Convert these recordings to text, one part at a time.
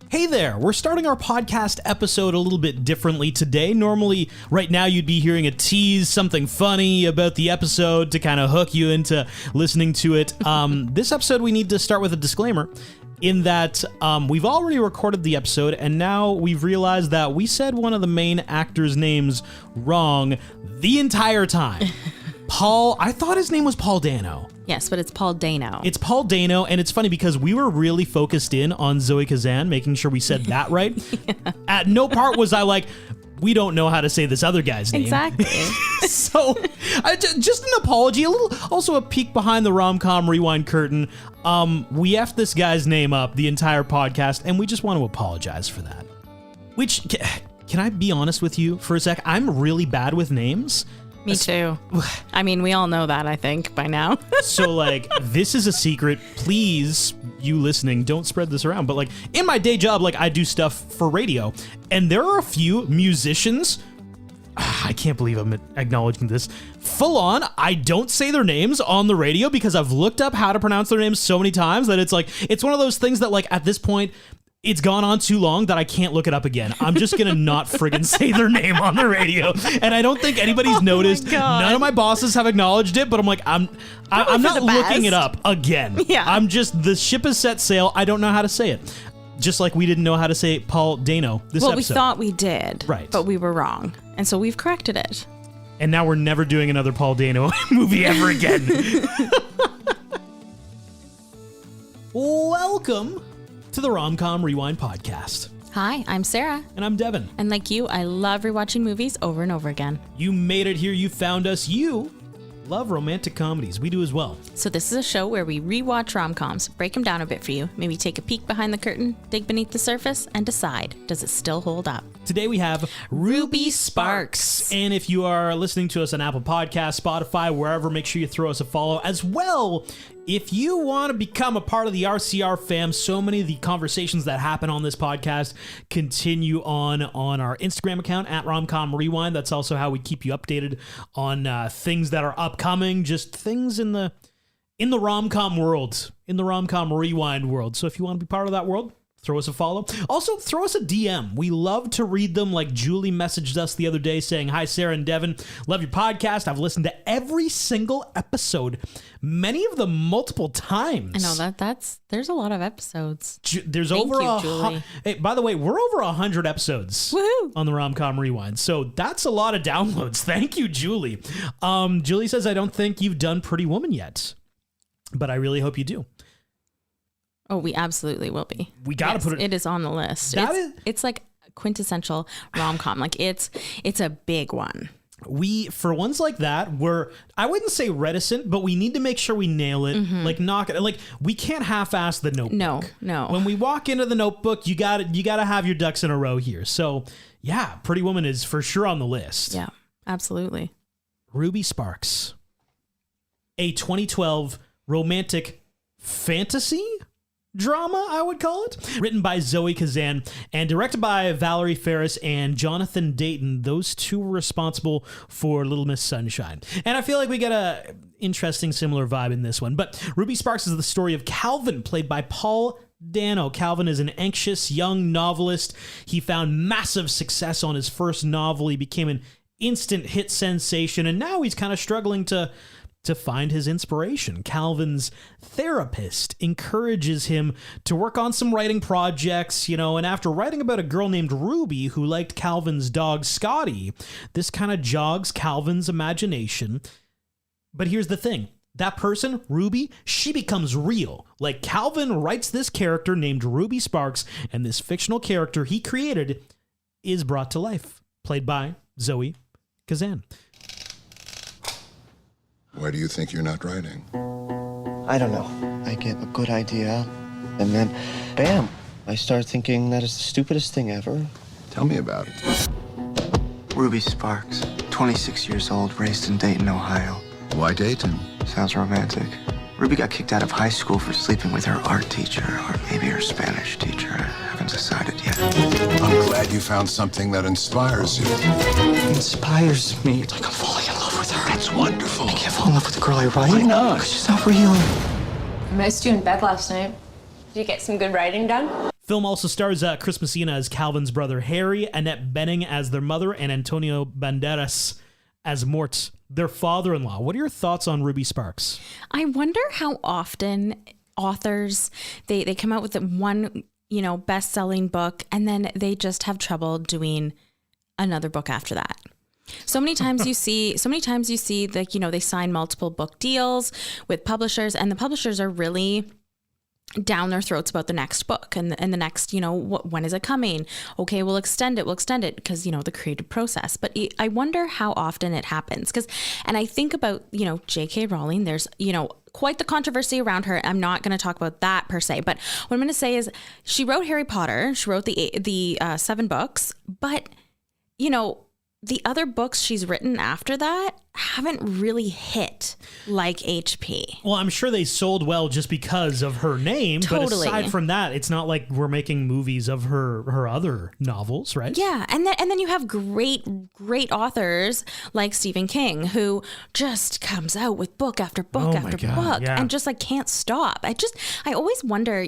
Hey there, we're starting our podcast episode a little bit differently today. Normally, right now, you'd be hearing a tease, something funny about the episode to kind of hook you into listening to it. This episode, we need to start with a disclaimer in that we've already recorded the episode, and now we've realized that we said one of the main actors' names wrong the entire time. Paul, I thought his name was Paul Dano. Yes, but it's Paul Dano. It's Paul Dano, and it's funny because we were really focused in on Zoe Kazan, making sure we said that right. Yeah. At no part was I like, we don't know how to say this other guy's name. Exactly. So, just an apology, also a peek behind the rom-com rewind curtain. We effed this guy's name up the entire podcast, and we just want to apologize for that. Which, can I be honest with you for a sec? I'm really bad with names. Me too. I mean, we all know that, I think, by now. So, like, this is a secret. Please, you listening, don't spread this around. But, like, in my day job, like, I do stuff for radio. And there are a few musicians. I can't believe I'm acknowledging this. Full on, I don't say their names on the radio because I've looked up how to pronounce their names so many times that it's like, it's one of those things that, like, at this point, it's gone on too long that I can't look it up again. I'm just going to not friggin' say their name on the radio. And I don't think anybody's noticed. None of my bosses have acknowledged it, but I'm like, I'm not looking it up again. Yeah. I'm just, the ship has set sail. I don't know how to say it. Just like we didn't know how to say Paul Dano this episode. We thought we did. Right. But we were wrong. And so we've corrected it. And now we're never doing another Paul Dano movie ever again. Welcome to the Rom-Com Rewind Podcast. Hi, I'm Sarah. And I'm Devin. And like you, I love rewatching movies over and over again. You made it here. You found us. You love romantic comedies. We do as well. So this is a show where we rewatch rom-coms, break them down a bit for you, maybe take a peek behind the curtain, dig beneath the surface, and decide, does it still hold up? Today we have Ruby Sparks. And if you are listening to us on Apple Podcasts, Spotify, wherever, make sure you throw us a follow as well. If you want to become a part of the RCR fam, so many of the conversations that happen on this podcast continue on our Instagram account at Romcom Rewind. That's also how we keep you updated on things that are upcoming, just things in the rom-com world, in the Romcom Rewind world. So if you want to be part of that world, throw us a follow. Also, throw us a DM. We love to read them. Like Julie messaged us the other day saying, "Hi, Sarah and Devin. Love your podcast. I've listened to every single episode, many of them multiple times." I know there's a lot of episodes. There's Thank over you, Julie. Hey, by the way, we're over 100 episodes Woohoo! on the Romcom Rewind. So that's a lot of downloads. Thank you, Julie. Julie says, "I don't think you've done Pretty Woman yet, but I really hope you do." Oh, we absolutely will be. We got to put it. It is on the list. It's like quintessential rom-com. Like it's a big one. We, for ones like that, I wouldn't say reticent, but we need to make sure we nail it. Mm-hmm. Like knock it. Like we can't half-ass the Notebook. No. When we walk into the Notebook, you got to have your ducks in a row here. So yeah, Pretty Woman is for sure on the list. Yeah, absolutely. Ruby Sparks, a 2012 romantic fantasy drama, I would call it. Written by Zoe Kazan and directed by Valerie Ferris and Jonathan Dayton. Those two were responsible for Little Miss Sunshine. And I feel like we get a interesting, similar vibe in this one. But Ruby Sparks is the story of Calvin, played by Paul Dano. Calvin is an anxious young novelist. He found massive success on his first novel. He became an instant hit sensation, and now he's kind of struggling to find his inspiration. Calvin's therapist encourages him to work on some writing projects, and after writing about a girl named Ruby who liked Calvin's dog Scotty, this kind of jogs Calvin's imagination. But here's the thing. That person, Ruby, she becomes real. Like Calvin writes this character named Ruby Sparks, and this fictional character he created is brought to life, played by Zoe Kazan. Why do you think you're not writing? I don't know. I get a good idea, and then, bam, I start thinking that is the stupidest thing ever. Tell me about it. Ruby Sparks, 26 years old, raised in Dayton, Ohio. Why Dayton? Sounds romantic. Ruby got kicked out of high school for sleeping with her art teacher, or maybe her Spanish teacher. I haven't decided yet. I'm glad you found something that inspires you. It inspires me. It's like I'm falling in love with her. That's wonderful. I can't fall in love with the girl I write. Why not? Because she's not real. I missed you in bed last night. Did you get some good writing done? Film also stars Chris Messina as Calvin's brother Harry, Annette Bening as their mother, and Antonio Banderas as Mort, their father-in-law. What are your thoughts on Ruby Sparks? I wonder how often authors, they come out with one, best-selling book, and then they just have trouble doing another book after that. So many times you see like, they sign multiple book deals with publishers, and the publishers are really down their throats about the next book and the next, when is it coming? Okay, we'll extend it because, the creative process. But I wonder how often it happens, and I think about, J.K. Rowling, there's, quite the controversy around her. I'm not going to talk about that per se, but what I'm going to say is she wrote Harry Potter. She wrote the 7 books, but, the other books she's written after that haven't really hit like HP. Well, I'm sure they sold well just because of her name. Totally. But aside from that, it's not like we're making movies of her other novels, right? Yeah, and then you have great authors like Stephen King, who just comes out with book after book after book, and just like can't stop. I always wonder,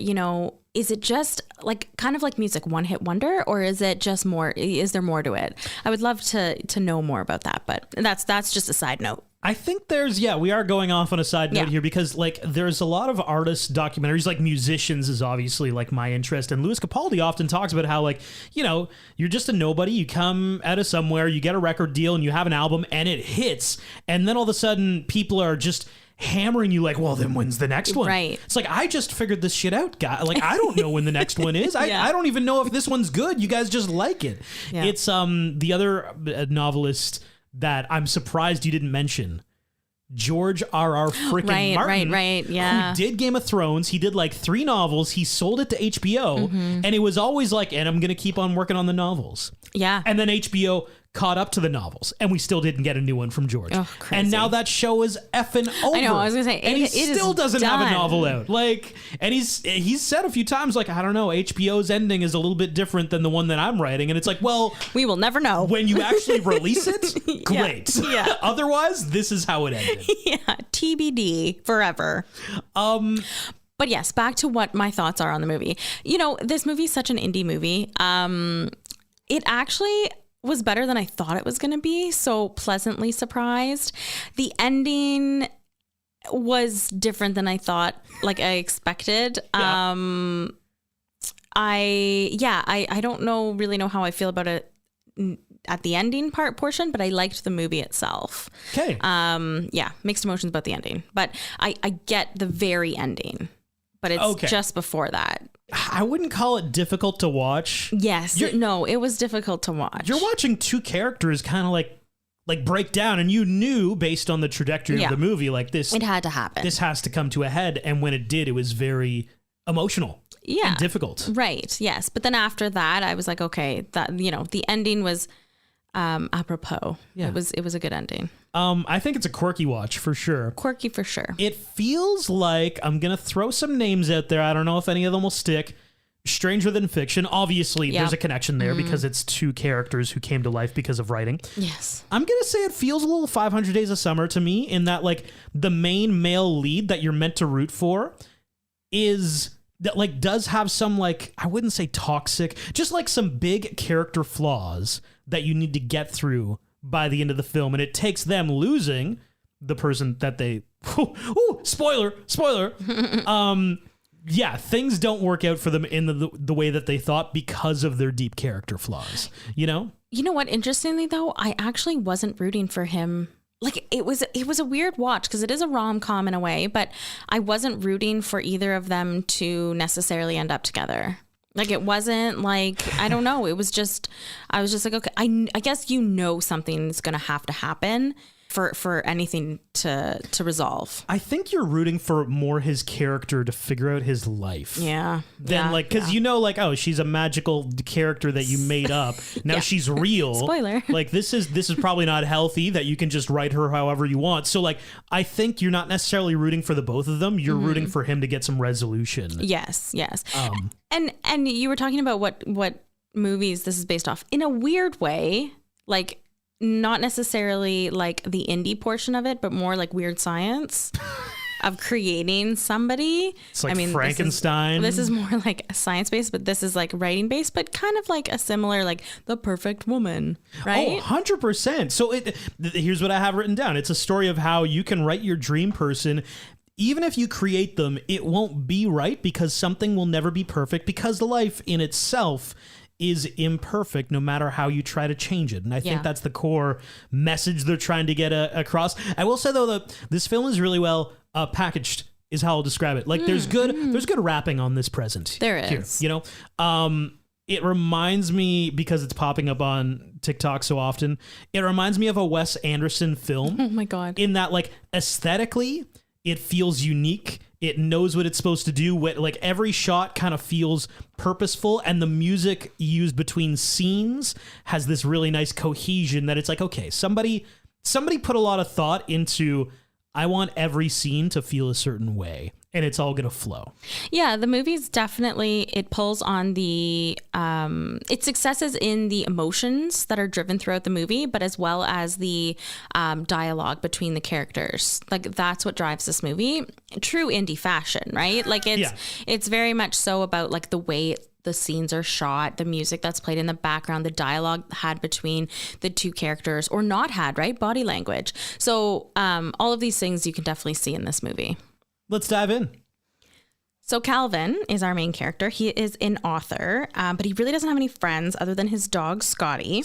is it just like kind of like music, one hit wonder, or is it just more? Is there more to it? I would love to know more about that, but that's just a side note. I think we are going off on a side note here because like there's a lot of artist documentaries, like musicians is obviously like my interest. And Louis Capaldi often talks about how like, you're just a nobody. You come out of somewhere, you get a record deal and you have an album and it hits. And then all of a sudden people are just hammering you like, well, then when's the next one? Right. It's like, I just figured this shit out, guy. Like, I don't know when the next one is. I don't even know if this one's good. You guys just like it. Yeah. It's the other novelist that I'm surprised you didn't mention, George R.R. freaking Martin. Right. Yeah. Who did Game of Thrones. He did like 3 novels. He sold it to HBO. And it was always like, and I'm going to keep on working on the novels. Yeah. And then HBO caught up to the novels, and we still didn't get a new one from George. Oh, crazy. And now that show is effing over. I know. I was gonna say, and he still doesn't have a novel out. Like, and he's said a few times, like, I don't know, HBO's ending is a little bit different than the one that I'm writing, and it's like, well, we will never know when you actually release it. Great. Yeah. Otherwise, this is how it ended. Yeah. TBD forever. But yes, back to what my thoughts are on the movie. This movie is such an indie movie. It actually was better than I thought it was going to be. So pleasantly surprised. The ending was different than I thought, like I expected. Yeah. I don't really know how I feel about it at the ending portion, but I liked the movie itself. Okay. Mixed emotions about the ending, but I get the very ending, but it's just before that. I wouldn't call it difficult to watch. Yes. No, it was difficult to watch. You're watching 2 characters kind of like break down, and you knew based on the trajectory of the movie, like this, it had to happen. This has to come to a head. And when it did, it was very emotional. Yeah. And difficult. Right. Yes. But then after that, I was like, okay, that, the ending was apropos. Yeah. It was a good ending. I think it's a quirky watch for sure. Quirky for sure. It feels like, I'm going to throw some names out there. I don't know if any of them will stick. Stranger Than Fiction. Obviously, there's a connection there because it's 2 characters who came to life because of writing. Yes. I'm going to say it feels a little 500 Days of Summer to me, in that like the main male lead that you're meant to root for is that like does have some, like, I wouldn't say toxic, just like some big character flaws that you need to get through by the end of the film. And it takes them losing the person that they, spoiler. Things don't work out for them in the way that they thought because of their deep character flaws, You know what? Interestingly, though, I actually wasn't rooting for him. Like, it was a weird watch because it is a rom-com in a way, but I wasn't rooting for either of them to necessarily end up together. Like, it wasn't like, I don't know. It was just, I was just like, okay, I guess something's going to have to happen for anything to resolve. I think you're rooting for more his character to figure out his life. Yeah. Than oh, she's a magical character that you made up. Now she's real. Spoiler. Like, this is probably not healthy that you can just write her however you want. So like, I think you're not necessarily rooting for the both of them. You're rooting for him to get some resolution. Yes. And you were talking about what movies this is based off. In a weird way, like, not necessarily like the indie portion of it, but more like Weird Science. of creating somebody. It's like Frankenstein. This is more like science-based, but this is like writing-based, but kind of like a similar, like The Perfect Woman, right? Oh, 100%. So here's what I have written down. It's a story of how you can write your dream person. Even if you create them, it won't be right because something will never be perfect because life in itself is imperfect no matter how you try to change it. And I think that's the core message they're trying to get across. I will say, though, that this film is really well packaged is how I'll describe it. Like there's good wrapping on this present. There is. Here, you know? It reminds me, because it's popping up on TikTok so often, it reminds me of a Wes Anderson film. Oh my God. In that, like, aesthetically, it feels unique. It knows what it's supposed to do. Like every shot kind of feels purposeful, and the music used between scenes has this really nice cohesion that it's like, okay, somebody put a lot of thought into, I want every scene to feel a certain way, and it's all going to flow. Yeah, the movie's definitely, it pulls on the, its successes in the emotions that are driven throughout the movie, but as well as the dialogue between the characters. Like, that's what drives this movie. True indie fashion, right? Like, it's very much so about, like, the way the scenes are shot, the music that's played in the background, the dialogue had between the two characters, or not had, right? Body language. So all of these things you can definitely see in this movie. Let's dive in. So Calvin is our main character. He is an author, but he really doesn't have any friends other than his dog, Scotty.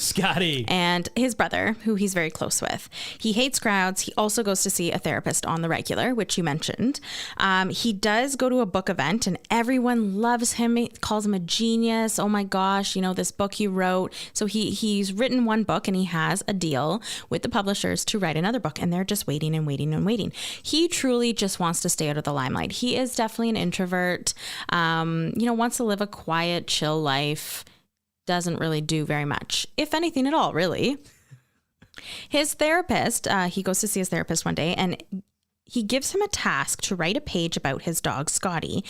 And his brother, who he's very close with. He hates crowds. He also goes to see a therapist on the regular, which you mentioned. He does go to a book event, and everyone loves him. He calls him a genius. Oh my gosh, you know, this book you wrote. So he's written one book, and he has a deal with the publishers to write another book, and they're just waiting and waiting and waiting. He truly just wants to stay out of the limelight. He is definitely an introvert. Wants to live a quiet, chill life, doesn't really do very much, if anything at all, really. His therapist, he goes to see his therapist one day, and he gives him a task to write a page about his dog, Scotty,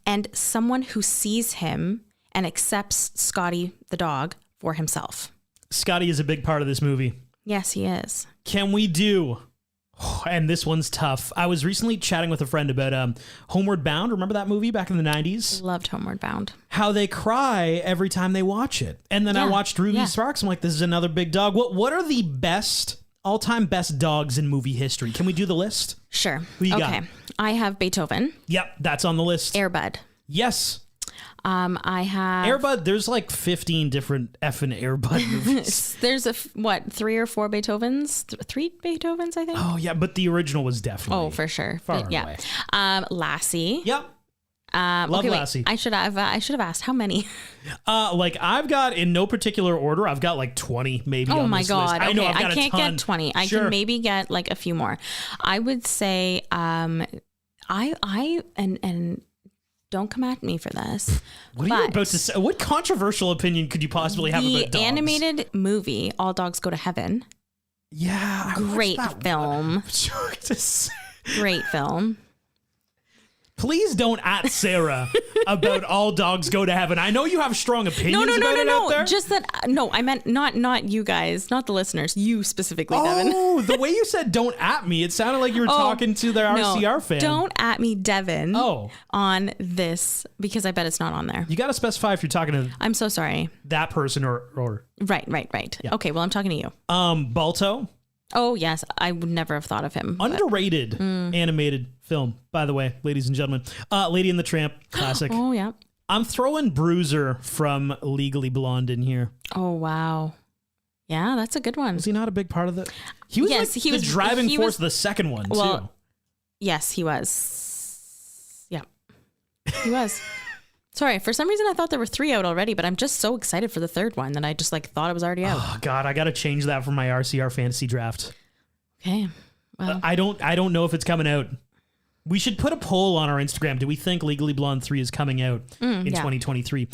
and someone who sees him and accepts Scotty, the dog, for himself. Scotty is a big part of this movie. Yes, he is. Can we do... And this one's tough. I was recently chatting with a friend about Homeward Bound. Remember that movie back in the 90s? Loved Homeward Bound. How they cry every time they watch it. And then I watched Ruby Sparks. I'm like, this is another big dog. What are the all-time best dogs in movie history? Can we do the list? Sure. Who you got? I have Beethoven. Yep, that's on the list. Air Bud. Yes. I have Air Bud. There's like 15 different effing Air Bud movies. There's 3 or 4 Beethovens? 3 Beethovens, I think. Oh yeah, but the original was definitely for sure. Far away. Lassie. Yep. Love Lassie. I should have asked how many. I've got, in no particular order, I've got like 20 maybe. Oh on my this god! list. Okay. I know I've got I can't a ton. get 20. I Sure. can maybe get like a few more. I would say and don't come at me for this. What are you about to say? What controversial opinion could you possibly have about dogs? The animated movie All Dogs Go to Heaven. Yeah, great film. Great film. Please don't at Sarah about All Dogs Go to Heaven. I know you have strong opinions about it out there. Just that, no, I meant not you guys, not the listeners, you specifically, Devin. Oh, the way you said don't at me, it sounded like you were talking to the RCR fan. Don't at me, Devin, Oh. on this, because I bet it's not on there. You got to specify if you're talking to I'm so sorry. that person or Right. Yeah. Okay, well, I'm talking to you. Balto. Oh, yes. I would never have thought of him. Underrated animated film, by the way, ladies and gentlemen. Lady and the Tramp, classic. Oh, yeah. I'm throwing Bruiser from Legally Blonde in here. Oh, wow. Yeah, that's a good one. Was he not a big part of it? He was the driving force of the second one, too. Yes, he was. Yeah, he was. Sorry, for some reason I thought there were 3 out already, but I'm just so excited for the third one that I just thought it was already out. Oh God, I got to change that for my RCR fantasy draft. Okay. Well, I don't know if it's coming out. We should put a poll on our Instagram. Do we think Legally Blonde 3 is coming out in 2023?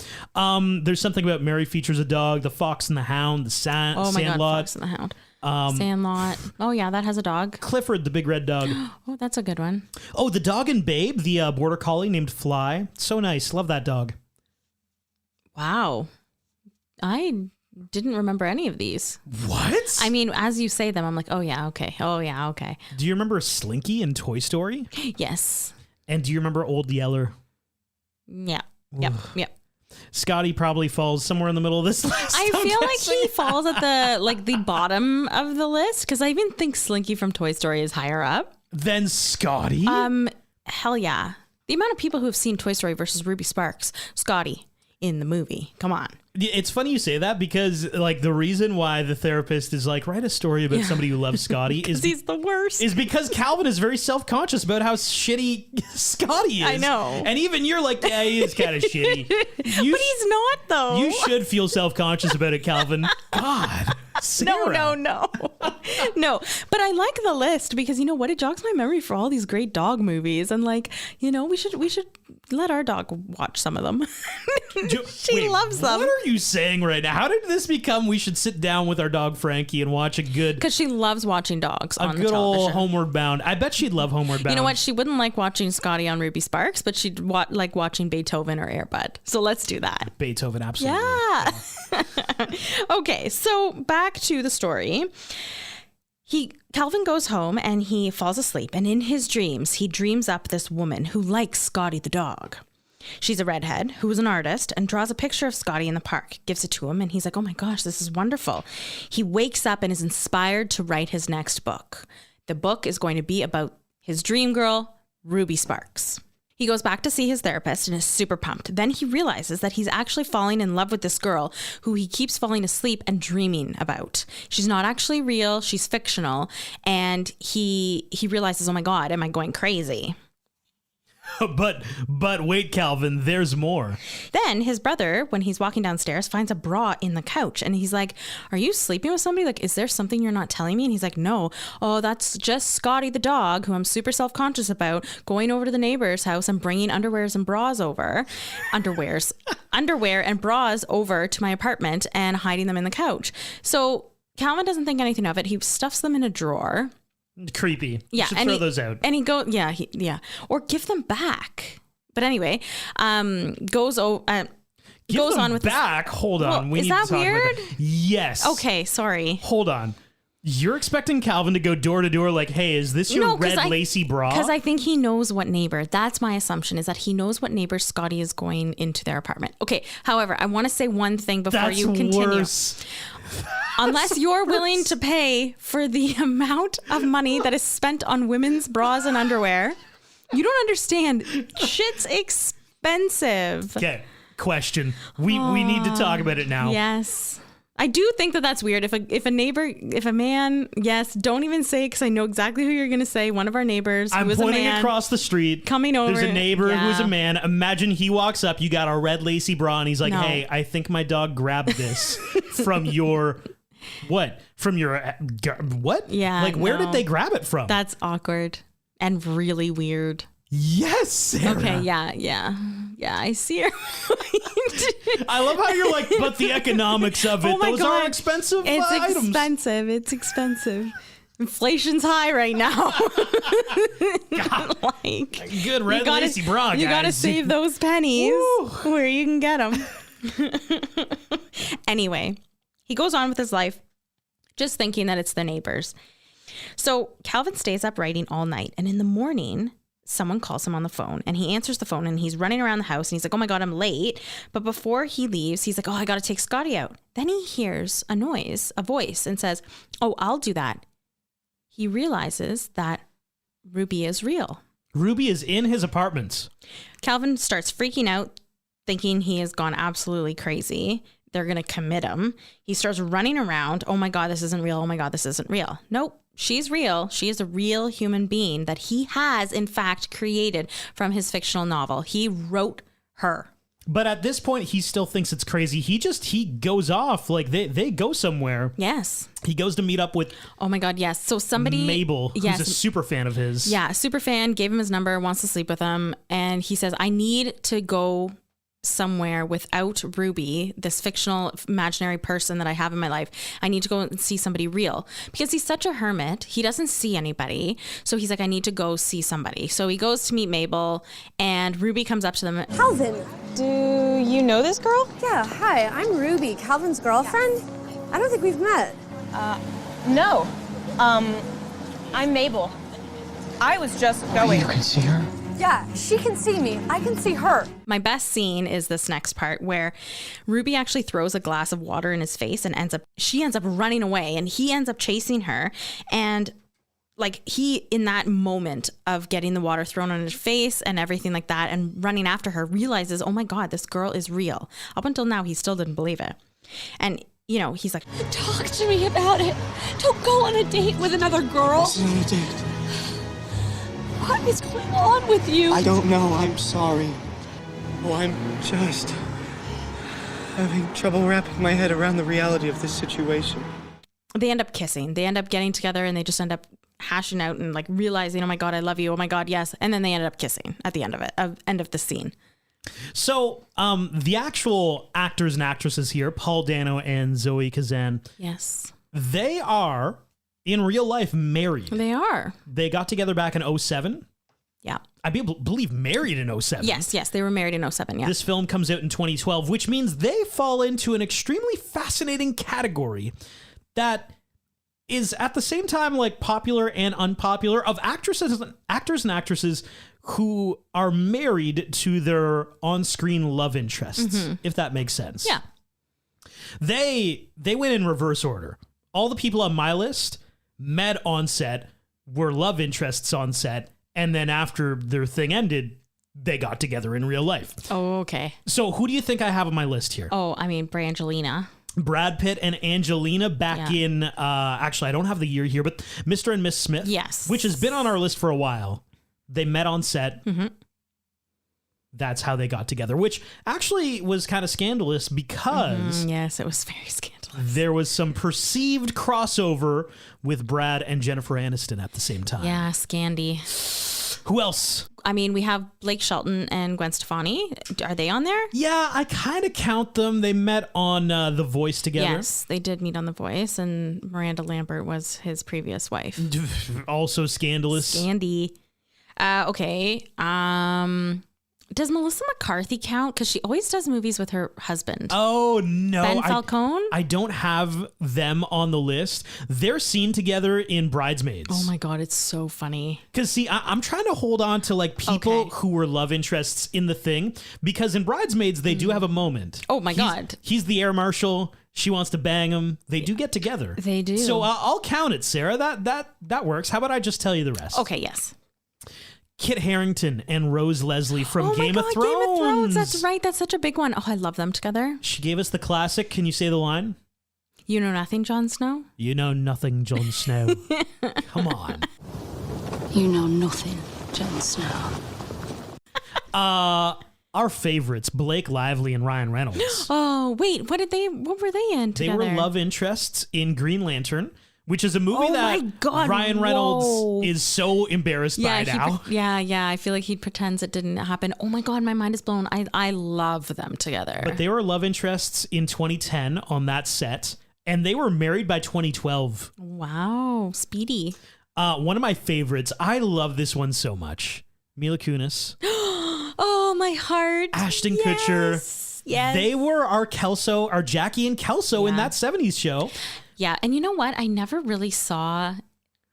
There's something about Mary Features a Dog, The Fox and the Hound, The oh my Sandlot. God, Fox and the Hound. Sandlot. Oh yeah, that has a dog. Clifford, the big red dog. Oh, that's a good one. Oh, the dog and Babe, the border collie named Fly. So nice. Love that dog. Wow. I didn't remember any of these. What? I mean, as you say them, I'm like, oh yeah, okay. Oh yeah, okay. Do you remember Slinky in Toy Story? Yes. And do you remember Old Yeller? Yeah. Yep. Yep. Scotty probably falls somewhere in the middle of this list. I feel like he falls at the bottom of the list because I even think Slinky from Toy Story is higher up. Then Scotty? Hell yeah. The amount of people who have seen Toy Story versus Ruby Sparks, Scotty in the movie. Come on. It's funny you say that because like the reason why the therapist is like, write a story about somebody who loves Scotty is he's the worst. Is because Calvin is very self-conscious about how shitty Scotty is. I know. And even you're like, yeah, he is kind of shitty. But he's not though. You should feel self-conscious about it, Calvin. God. Sarah. No. No. But I like the list because you know what? It jogs my memory for all these great dog movies. And like, you know, we should let our dog watch some of them. She loves them. What are you saying right now? How did this become we should sit down with our dog Frankie and watch a good... Because she loves watching dogs on the good television. old Homeward Bound. I bet she'd love Homeward Bound. You know what? She wouldn't like watching Scotty on Ruby Sparks, but she'd like watching Beethoven or Air Bud. So let's do that. Beethoven, absolutely. Yeah. Okay, so back to the story. Calvin goes home and he falls asleep, and in his dreams, he dreams up this woman who likes Scotty the dog. She's a redhead who is an artist and draws a picture of Scotty in the park, gives it to him, and he's like, oh my gosh, this is wonderful. He wakes up and is inspired to write his next book. The book is going to be about his dream girl, Ruby Sparks. He goes back to see his therapist and is super pumped. Then he realizes that he's actually falling in love with this girl who he keeps falling asleep and dreaming about. She's not actually real. She's fictional. And he realizes, oh my God, am I going crazy? But wait, Calvin, there's more. Then his brother, when he's walking downstairs, finds a bra in the couch. And he's like, are you sleeping with somebody? Like, is there something you're not telling me? And he's like, no. Oh, that's just Scotty the dog, who I'm super self-conscious about, going over to the neighbor's house and bringing underwear and bras over to my apartment and hiding them in the couch. So Calvin doesn't think anything of it. He stuffs them in a drawer. Creepy. Yeah, you should throw those out. And he goes, or give them back. But anyway, goes on with back. Hold on, we is need that to talk weird? about that. Yes. Okay, sorry. Hold on. You're expecting Calvin to go door to door like, hey, is this your red lacy bra? Because I think he knows what neighbor. That's my assumption, is that he knows what neighbor Scotty is going into their apartment. Okay, however, I want to say one thing before you continue. Worse. Unless you're willing to pay for the amount of money that is spent on women's bras and underwear, you don't understand. Shit's expensive. Okay, question. We need to talk about it now. Yes. I do think that that's weird. If a man, yes, don't even say it because I know exactly who you're going to say. One of our neighbors I'm who is a pointing man, across the street. coming over. There's a neighbor who's a man. Imagine he walks up, you got a red lacy bra, and he's like, No. hey, I think my dog grabbed this from your... What? From your... what? Yeah, Like, where no. did they grab it from? That's awkward and really weird. Yes, Sarah. Okay, yeah, I see her. I love how you're like, but the economics of it, Oh my those God. are expensive It's items. expensive. It's expensive. Inflation's high right now. Like, Good red lacy bra, guys. You gotta save those pennies Woo. where you can get them. Anyway, he goes on with his life, just thinking that it's the neighbors. So Calvin stays up writing all night, and in the morning, someone calls him on the phone, and he answers the phone, and he's running around the house, and he's like, oh my God, I'm late. But before he leaves, he's like, oh, I got to take Scotty out. Then he hears a voice, and says, oh, I'll do that. He realizes that Ruby is real. Ruby is in his apartment. Calvin starts freaking out, thinking he has gone absolutely crazy. They're going to commit him. He starts running around. Oh my God, this isn't real. Oh my God, this isn't real. Nope. She's real. She is a real human being that he has, in fact, created from his fictional novel. He wrote her. But at this point, he still thinks it's crazy. He goes off. Like, they go somewhere. Yes. He goes to meet up with Oh my God, yes. So somebody... Mabel, who's yes, a super fan of his. Yeah, super fan, gave him his number, wants to sleep with him. And he says, I need to go somewhere without Ruby, this fictional imaginary person that I have in my life. I need to go and see somebody real because he's such a hermit. He doesn't see anybody. So he's like, I need to go see somebody. So he goes to meet Mabel and Ruby comes up to them. Calvin. Do you know this girl? Yeah, hi, I'm Ruby, Calvin's girlfriend. I don't think we've met. No. I'm Mabel. I was just going. You can see her? Yeah, she can see me. I can see her. My best scene is this next part where Ruby actually throws a glass of water in his face and she ends up running away and he ends up chasing her. And like he, in that moment of getting the water thrown on his face and everything like that and running after her, realizes, oh my God, this girl is real. Up until now, he still didn't believe it. And you know, he's like, talk to me about it. Don't go on a date with another girl. This is not a date. What is going on with you? I don't know. I'm sorry. Oh, I'm just having trouble wrapping my head around the reality of this situation. they end up kissing. They end up getting together and they just end up hashing out and like realizing, oh my God, I love you. Oh my God, yes. And then they ended up kissing at the end of it, end of the scene. So the actual actors and actresses here, Paul Dano and Zoe Kazan, Yes. they are in real life married. They are. They got together back in 2007. Yeah. I believe married in 2007. Yes. They were married in 2007. Yeah. This film comes out in 2012, which means they fall into an extremely fascinating category that is at the same time like popular and unpopular of actors and actresses who are married to their on-screen love interests, if that makes sense. Yeah. They went in reverse order. All the people on my list met on set, were love interests on set, and then after their thing ended, they got together in real life. Oh, okay. So who do you think I have on my list here? Oh, I mean, Brangelina. Brad Pitt and Angelina back in, actually, I don't have the year here, but Mr. and Miss Smith. Yes. Which has been on our list for a while. They met on set. Mm-hmm. That's how they got together, which actually was kind of scandalous because Yes, it was very scandalous. there was some perceived crossover with Brad and Jennifer Aniston at the same time. Yeah, Scandy. Who else? I mean, we have Blake Shelton and Gwen Stefani. Are they on there? Yeah, I kind of count them. They met on The Voice together. Yes, they did meet on The Voice, and Miranda Lambert was his previous wife. Also scandalous. Scandy. Okay. Does Melissa McCarthy count? Because she always does movies with her husband. Oh, no. Ben Falcone? I don't have them on the list. They're seen together in Bridesmaids. Oh my God, it's so funny. Because, see, I'm trying to hold on to like people who were love interests in the thing. Because in Bridesmaids, they do have a moment. Oh my God. He's the air marshal. She wants to bang him. They do get together. They do. So I'll count it, Sarah. That works. How about I just tell you the rest? Okay, yes. Kit Harington and Rose Leslie from Oh my Game God, of Thrones. Game of Thrones. That's right. That's such a big one. Oh, I love them together. She gave us the classic. Can you say the line? You know nothing, Jon Snow? You know nothing, Jon Snow. Come on. You know nothing, Jon Snow. Our favorites, Blake Lively and Ryan Reynolds. Oh, wait. What were they in They together? were love interests in Green Lantern, which is a movie my that God, Ryan Reynolds is so embarrassed by now. Yeah. I feel like he pretends it didn't happen. Oh my God, my mind is blown. I love them together. But they were love interests in 2010 on that set, and they were married by 2012. Wow, Speedy. One of my favorites. I love this one so much. Mila Kunis, Oh, my heart. Ashton Kutcher. Yes. They were our Jackie and Kelso in Yeah. that 70s show. Yeah, and you know what? I never really saw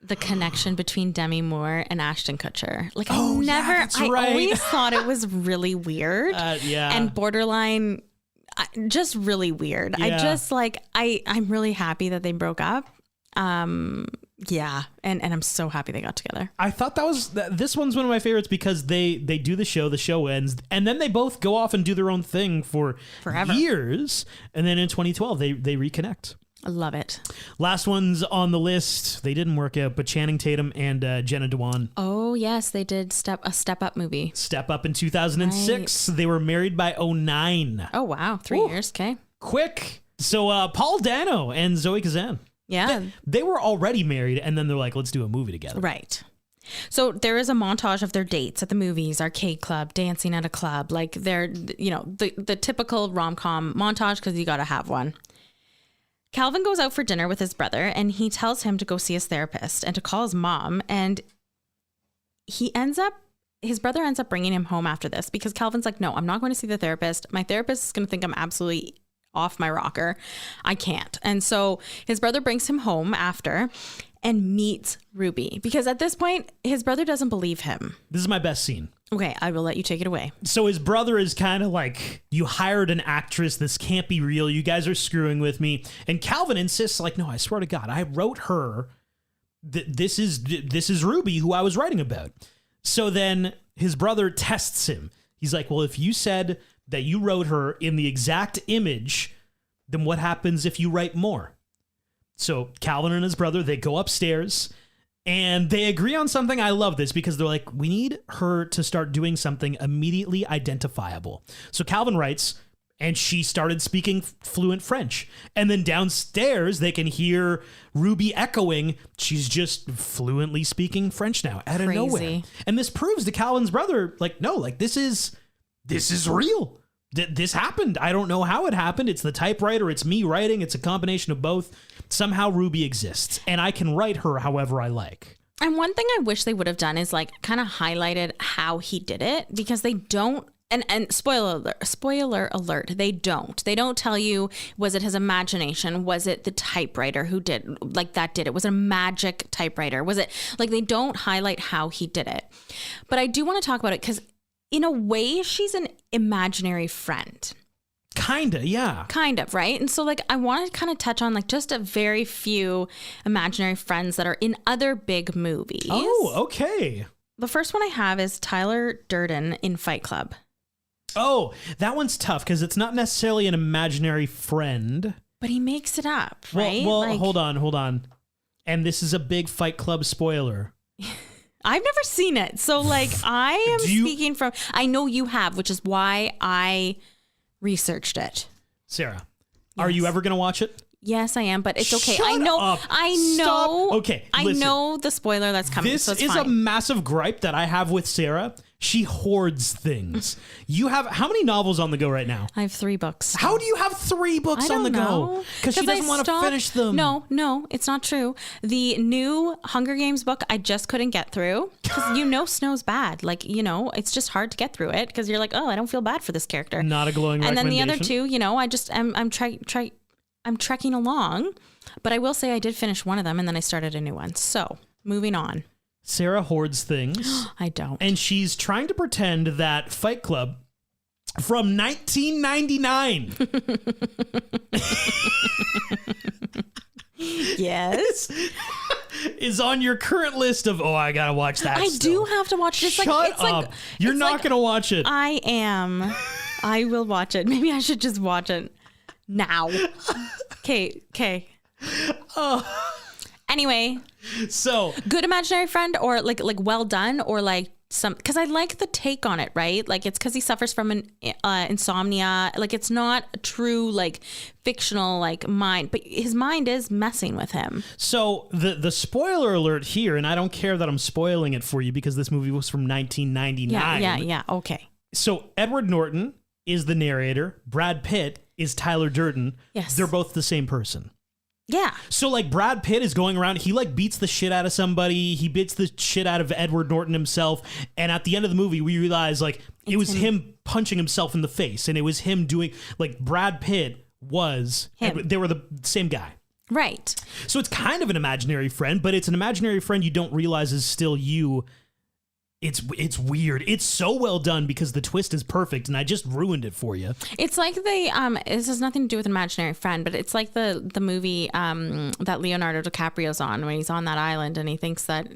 the connection between Demi Moore and Ashton Kutcher. Like, I always thought it was really weird. Yeah. And borderline, just really weird. Yeah. I just I'm really happy that they broke up. Yeah, and I'm so happy they got together. I thought this one's one of my favorites because they do the show ends, and then they both go off and do their own thing for Forever. years. And then in 2012, they reconnect. I love it. Last ones on the list, they didn't work out, but Channing Tatum and Jenna Dewan. Oh, yes, they did a Step Up movie. Step Up in 2006. They were married by 2009. Oh, wow. 3 years. Okay. Quick. So Paul Dano and Zoe Kazan. Yeah. They were already married, and then they're like, let's do a movie together. Right. So there is a montage of their dates at the movies, arcade club, dancing at a club. Like they're, the typical rom-com montage because you got to have one. Calvin goes out for dinner with his brother and he tells him to go see his therapist and to call his mom. And his brother ends up bringing him home after this because Calvin's like, no, I'm not going to see the therapist. My therapist is going to think I'm absolutely off my rocker. I can't. And so his brother brings him home after and meets Ruby because at this point, his brother doesn't believe him. This is my best scene. Okay, I will let you take it away. So his brother is kind of like, you hired an actress. This can't be real. You guys are screwing with me. And Calvin insists like, no, I swear to God, I wrote her. This is Ruby who I was writing about. So then his brother tests him. He's like, well, if you said that you wrote her in the exact image, then what happens if you write more? So Calvin and his brother, they go upstairs and they agree on something. I love this because they're like, we need her to start doing something immediately identifiable. So Calvin writes, and she started speaking fluent French. And then downstairs, they can hear Ruby echoing. She's just fluently speaking French now out of nowhere. And this proves to Calvin's brother, like, no, like this is real. This happened. I don't know how it happened. It's the typewriter. It's me writing. It's a combination of both. Somehow Ruby exists and I can write her however I like. And one thing I wish they would have done is like kind of highlighted how he did it because they don't. And spoiler alert, they don't tell you, was it his imagination? Was it the typewriter who did it? Was it a magic typewriter? Was it like, they don't highlight how he did it. But I do want to talk about it because in a way, she's an imaginary friend. Kinda, yeah. Kind of, right? And so like, I want to kind of touch on like just a very few imaginary friends that are in other big movies. Oh, okay. The first one I have is Tyler Durden in Fight Club. Oh, that one's tough because it's not necessarily an imaginary friend. But he makes it up, right? Well, like, hold on. And this is a big Fight Club spoiler. I've never seen it. So like I am speaking from, I know you have, which is why I researched it. Sarah, are you ever going to watch it? Yes, I am, but it's okay. Shut I know. up. Stop. Okay, listen. I know the spoiler that's coming. This so it's is fine. a massive gripe that I have with Sarah. She hoards things. You have how many novels on the go right now? I have 3 books. How do you have 3 books on the go? Because she doesn't want to finish them. No, it's not true. The new Hunger Games book I just couldn't get through because Snow's bad. Like it's just hard to get through it because you're like, oh, I don't feel bad for this character. Not a glowing recommendation. And then the other 2, I'm trekking along, but I will say I did finish one of them and then I started a new one. So moving on. Sarah hoards things. I don't. And she's trying to pretend that Fight Club from 1999 yes is on your current list of, I gotta watch that. I do have to watch it. Shut up. You're not gonna watch it. I am. I will watch it. Maybe I should just watch it now. Okay. Anyway, so good imaginary friend or like well done or like some, because I like the take on it, right? Like it's because he suffers from an insomnia. Like it's not a true like fictional like mind, but his mind is messing with him. So the spoiler alert here, and I don't care that I'm spoiling it for you because this movie was from 1999. Yeah. Okay. So Edward Norton is the narrator. Brad Pitt is Tyler Durden. Yes. They're both the same person. Yeah. So like Brad Pitt is going around, he like beats the shit out of somebody. He beats the shit out of Edward Norton himself. And at the end of the movie, we realize like it was him punching himself in the face. And it was him doing like Brad Pitt was, they were the same guy. Right. So it's kind of an imaginary friend, but it's an imaginary friend you don't realize is still you. It's weird. It's so well done because the twist is perfect, and I just ruined it for you. It's like this has nothing to do with an imaginary friend, but it's like the movie that Leonardo DiCaprio's on when he's on that island and he thinks that,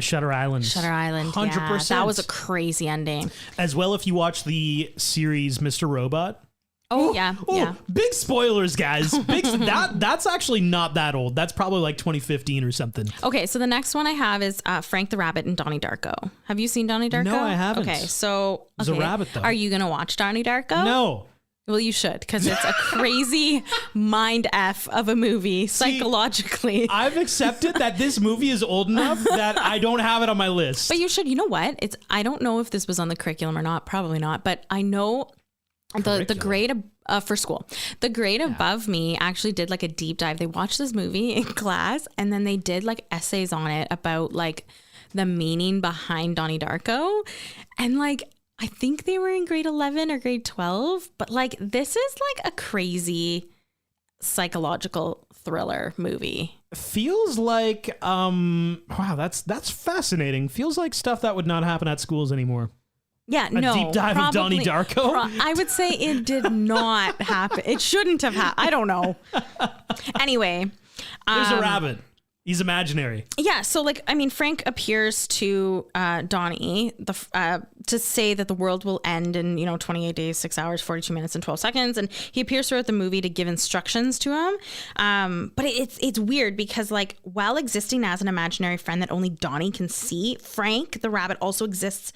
Shutter Island. 100%. Yeah, that was a crazy ending. As well, if you watch the series Mr. Robot. Oh, yeah. Big spoilers, guys. That's actually not that old. That's probably like 2015 or something. Okay, so the next one I have is Frank the Rabbit and Donnie Darko. Have you seen Donnie Darko? No, I haven't. Okay, so There's a rabbit, though. Are you going to watch Donnie Darko? No. Well, you should, because it's a crazy mind F of a movie psychologically. I've accepted that this movie is old enough that I don't have it on my list. But you should. You know what? I don't know if this was on the curriculum or not. Probably not. But I know the grade for school. The grade above me actually did like a deep dive. They watched this movie in class, and then they did like essays on it about like the meaning behind Donnie Darko, and like. I think they were in grade 11 or grade 12, but like this is like a crazy psychological thriller movie. Feels like wow, that's fascinating. Feels like stuff that would not happen at schools anymore. Yeah, A deep dive of Donnie Darko? I would say it did not happen. It shouldn't have happened. I don't know. Anyway. There's a rabbit. He's imaginary. Yeah, so like, I mean, Frank appears to Donnie to say that the world will end in, 28 days, 6 hours, 42 minutes, and 12 seconds. And he appears throughout the movie to give instructions to him. But it's weird because like while existing as an imaginary friend that only Donnie can see, Frank the rabbit also exists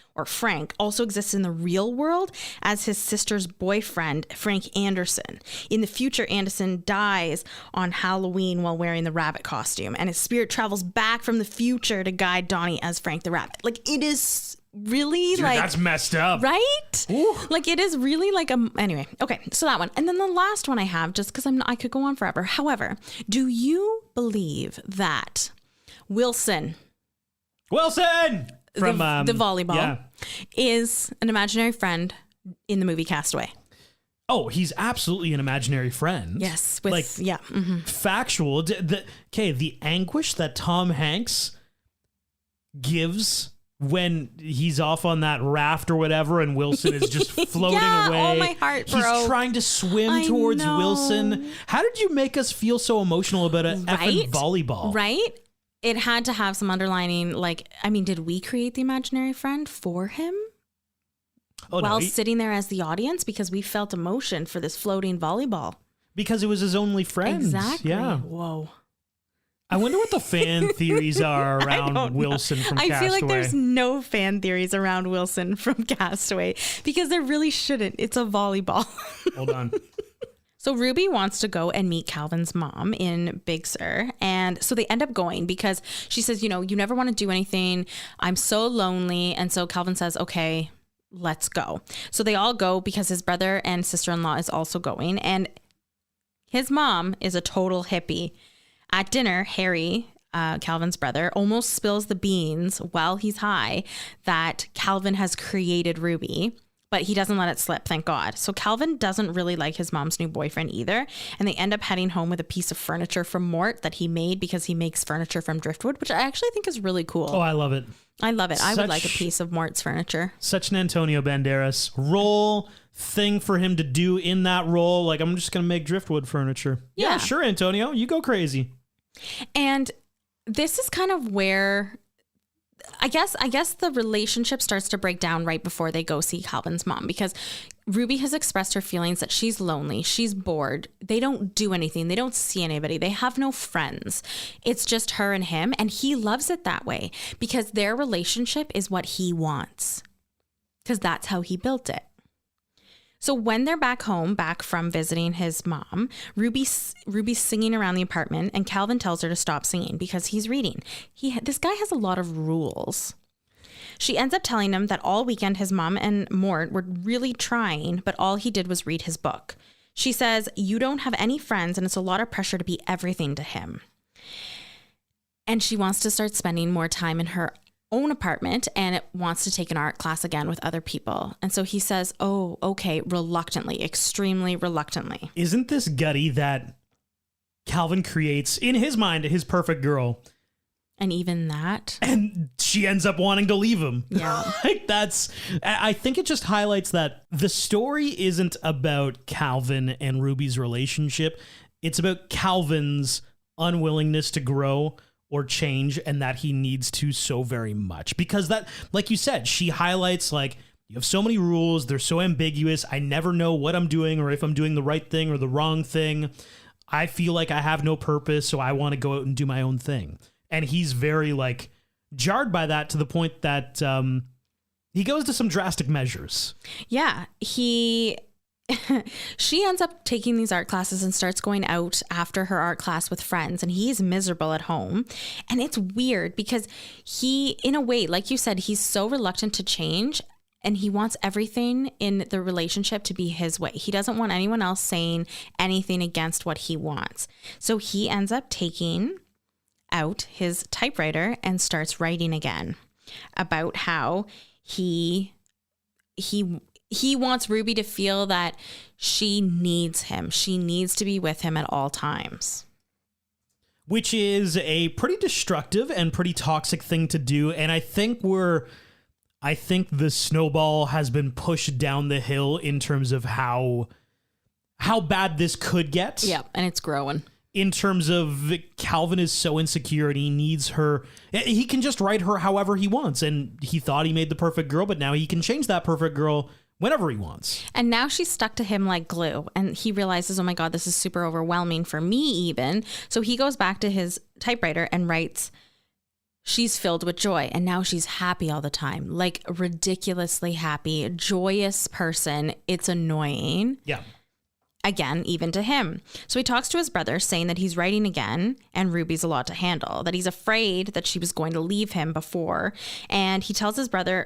in the real world as his sister's boyfriend, Frank Anderson. In the future, Anderson dies on Halloween while wearing the rabbit costume, and his spirit travels back from the future to guide Donnie as Frank the rabbit. Like it is really Dude, that's messed up. Right? Ooh. Like it is really like anyway. Okay, so that one. And then the last one I have, just because I could go on forever. However, do you believe that Wilson from the volleyball is an imaginary friend in the movie Castaway? Oh, he's absolutely an imaginary friend. Yes. Factual. The anguish that Tom Hanks gives when he's off on that raft or whatever and Wilson is just floating away. Oh, my heart broke. He's trying to swim towards Wilson. How did you make us feel so emotional about a effing volleyball? Right? It had to have some underlining, did we create the imaginary friend for him? Sitting there as the audience, because we felt emotion for this floating volleyball. Because it was his only friend. Exactly. Yeah. Whoa. I wonder what the fan theories are around Wilson from Castaway. I feel like there's no fan theories around Wilson from Castaway because there really shouldn't. It's a volleyball. Hold on. So Ruby wants to go and meet Calvin's mom in Big Sur. And so they end up going because she says, you never want to do anything. I'm so lonely. And so Calvin says, okay, let's go. So they all go because his brother and sister-in-law is also going. And his mom is a total hippie. At dinner, Harry, Calvin's brother, almost spills the beans while he's high that Calvin has created Ruby, but he doesn't let it slip, thank God. So Calvin doesn't really like his mom's new boyfriend either, and they end up heading home with a piece of furniture from Mort that he made because he makes furniture from driftwood, which I actually think is really cool. Oh, I love it. I love it. I would like a piece of Mort's furniture. Such an Antonio Banderas role thing for him to do in that role. Like, I'm just going to make driftwood furniture. Yeah, sure, Antonio, you go crazy. And this is kind of where I guess the relationship starts to break down right before they go see Calvin's mom, because Ruby has expressed her feelings that she's lonely, she's bored. They don't do anything. They don't see anybody. They have no friends. It's just her and him. And he loves it that way because their relationship is what he wants, because that's how he built it. So when they're back home, back from visiting his mom, Ruby's singing around the apartment, and Calvin tells her to stop singing because he's reading. This guy has a lot of rules. She ends up telling him that all weekend his mom and Mort were really trying, but all he did was read his book. She says, you don't have any friends, and it's a lot of pressure to be everything to him. And she wants to start spending more time in her own apartment and wants to take an art class again with other people. And so he says, oh, okay, reluctantly, extremely reluctantly. Isn't this gutty that Calvin creates, in his mind, his perfect girl? And even that. And she ends up wanting to leave him. Yeah. I think it just highlights that the story isn't about Calvin and Ruby's relationship. It's about Calvin's unwillingness to grow or change, and that he needs to so very much. Because that, like you said, she highlights, like, you have so many rules, they're so ambiguous, I never know what I'm doing or if I'm doing the right thing or the wrong thing. I feel like I have no purpose, so I want to go out and do my own thing. And he's very, like, jarred by that to the point that he goes to some drastic measures. Yeah, he she ends up taking these art classes and starts going out after her art class with friends, and he's miserable at home. And it's weird because he, in a way, like you said, he's so reluctant to change, and he wants everything in the relationship to be his way. He doesn't want anyone else saying anything against what he wants. So he ends up taking out his typewriter and starts writing again about how he wants Ruby to feel that she needs him. She needs to be with him at all times. Which is a pretty destructive and pretty toxic thing to do. And I think the snowball has been pushed down the hill in terms of how bad this could get. Yeah, and it's growing. In terms of Calvin is so insecure and he needs her. He can just write her however he wants. And he thought he made the perfect girl, but now he can change that perfect girl whenever he wants. And now she's stuck to him like glue. And he realizes, oh my God, this is super overwhelming for me even. So he goes back to his typewriter and writes, she's filled with joy. And now she's happy all the time. Like ridiculously happy, joyous person. It's annoying. Yeah. Again, even to him. So he talks to his brother saying that he's writing again and Ruby's a lot to handle, that he's afraid that she was going to leave him before. And he tells his brother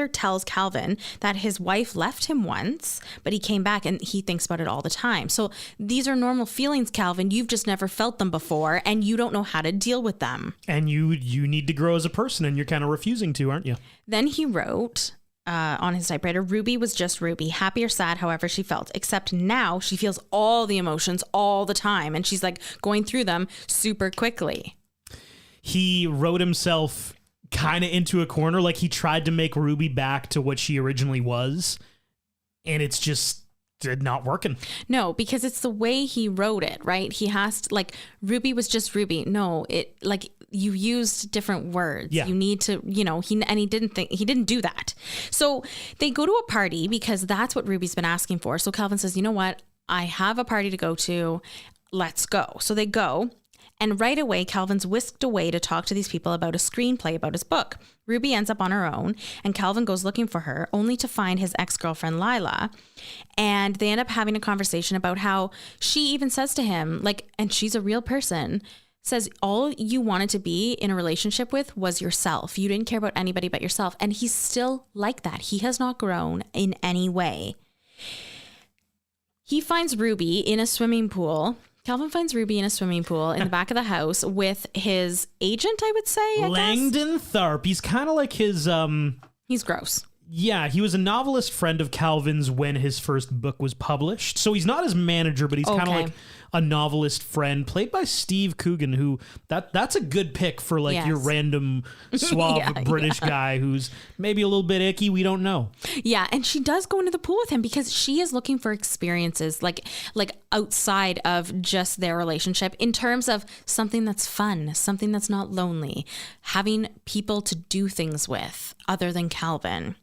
tells Calvin that his wife left him once, but he came back and he thinks about it all the time. So these are normal feelings, Calvin. You've just never felt them before and you don't know how to deal with them. And you need to grow as a person and you're kind of refusing to, aren't you? Then he wrote on his typewriter, Ruby was just Ruby, happy or sad, however she felt, except now she feels all the emotions all the time. And she's like going through them super quickly. He wrote himself kind of into a corner. Like he tried to make Ruby back to what she originally was. And it's just not working. No, because it's the way he wrote it, right? He has to, like, Ruby was just Ruby. No, it like you used different words. Yeah. You need to, he didn't do that. So they go to a party because that's what Ruby's been asking for. So Calvin says, you know what? I have a party to go to. Let's go. So they go. And right away, Calvin's whisked away to talk to these people about a screenplay about his book. Ruby ends up on her own, and Calvin goes looking for her, only to find his ex-girlfriend, Lila. And they end up having a conversation about how she even says to him, like, and she's a real person, says all you wanted to be in a relationship with was yourself. You didn't care about anybody but yourself. And he's still like that. He has not grown in any way. He finds Ruby in a swimming pool. Calvin finds Ruby in a swimming pool in the back of the house with his agent, I would say, Langdon Tharp. He's kind of like his... He's gross. Yeah, he was a novelist friend of Calvin's when his first book was published. So he's not his manager, but he's kind of like a novelist friend played by Steve Coogan, who that's a good pick for like your random suave British guy who's maybe a little bit icky. We don't know. Yeah, and she does go into the pool with him because she is looking for experiences like outside of just their relationship in terms of something that's fun, something that's not lonely, having people to do things with other than Calvin.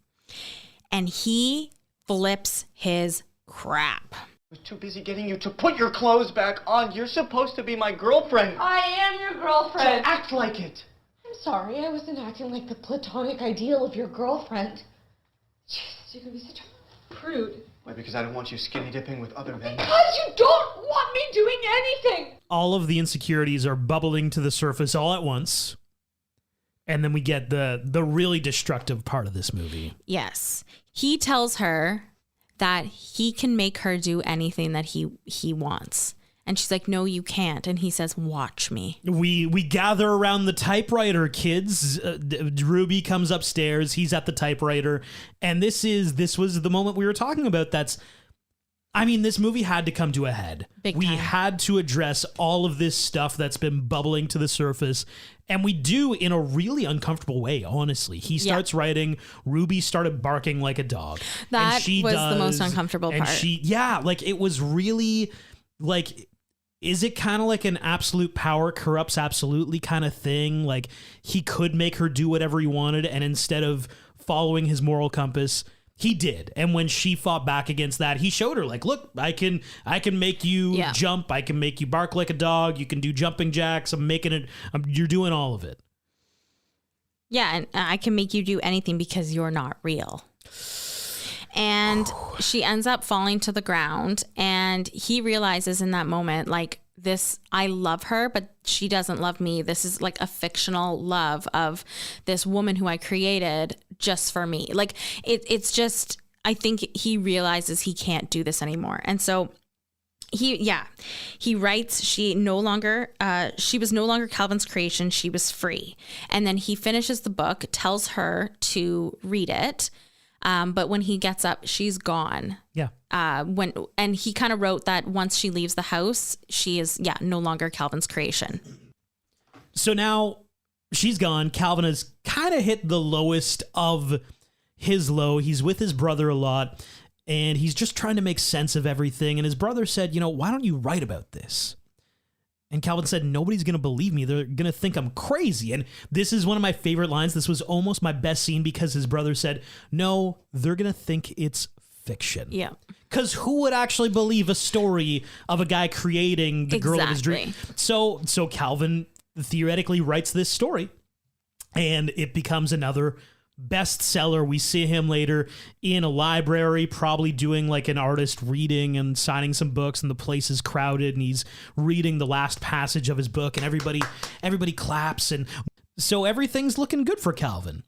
And he flips his crap. I was too busy getting you to put your clothes back on. You're supposed to be my girlfriend. I am your girlfriend. So act like it. I'm sorry, I wasn't acting like the platonic ideal of your girlfriend. Jeez, you're gonna be such a prude. Why, because I don't want you skinny dipping with other men. Because you don't want me doing anything. All of the insecurities are bubbling to the surface all at once. And then we get the really destructive part of this movie. Yes. He tells her that he can make her do anything that he wants. And she's like, no, you can't. And he says, watch me. We gather around the typewriter, kids. Ruby comes upstairs. He's at the typewriter. And this was the moment we were talking about. This movie had to come to a head. We had to address all of this stuff that's been bubbling to the surface. And we do in a really uncomfortable way, honestly. He starts writing. Ruby started barking like a dog. That was the most uncomfortable part. It was really like, is it kind of like an absolute power corrupts absolutely kind of thing? Like he could make her do whatever he wanted. And instead of following his moral compass, he did. And when she fought back against that, he showed her like, look, I can make you jump. I can make you bark like a dog. You can do jumping jacks. I'm making it. You're doing all of it. Yeah. And I can make you do anything because you're not real. And she ends up falling to the ground, and he realizes in that moment, like, this, I love her, but she doesn't love me. This is like a fictional love of this woman who I created just for me. Like it's just, I think he realizes he can't do this anymore. And so he writes, she was no longer Calvin's creation. She was free. And then he finishes the book, tells her to read it. But when he gets up, she's gone. Yeah. And he kind of wrote that once she leaves the house, she is, no longer Calvin's creation. So now she's gone. Calvin has kind of hit the lowest of his low. He's with his brother a lot, and he's just trying to make sense of everything. And his brother said, why don't you write about this? And Calvin said, nobody's going to believe me. They're going to think I'm crazy. And this is one of my favorite lines. This was almost my best scene because his brother said, no, they're going to think it's fiction. Yeah. Because who would actually believe a story of a guy creating the girl of his dream? So Calvin theoretically writes this story, and it becomes another bestseller. We see him later in a library, probably doing like an artist reading and signing some books, and the place is crowded, and he's reading the last passage of his book, and everybody claps, and so everything's looking good for Calvin.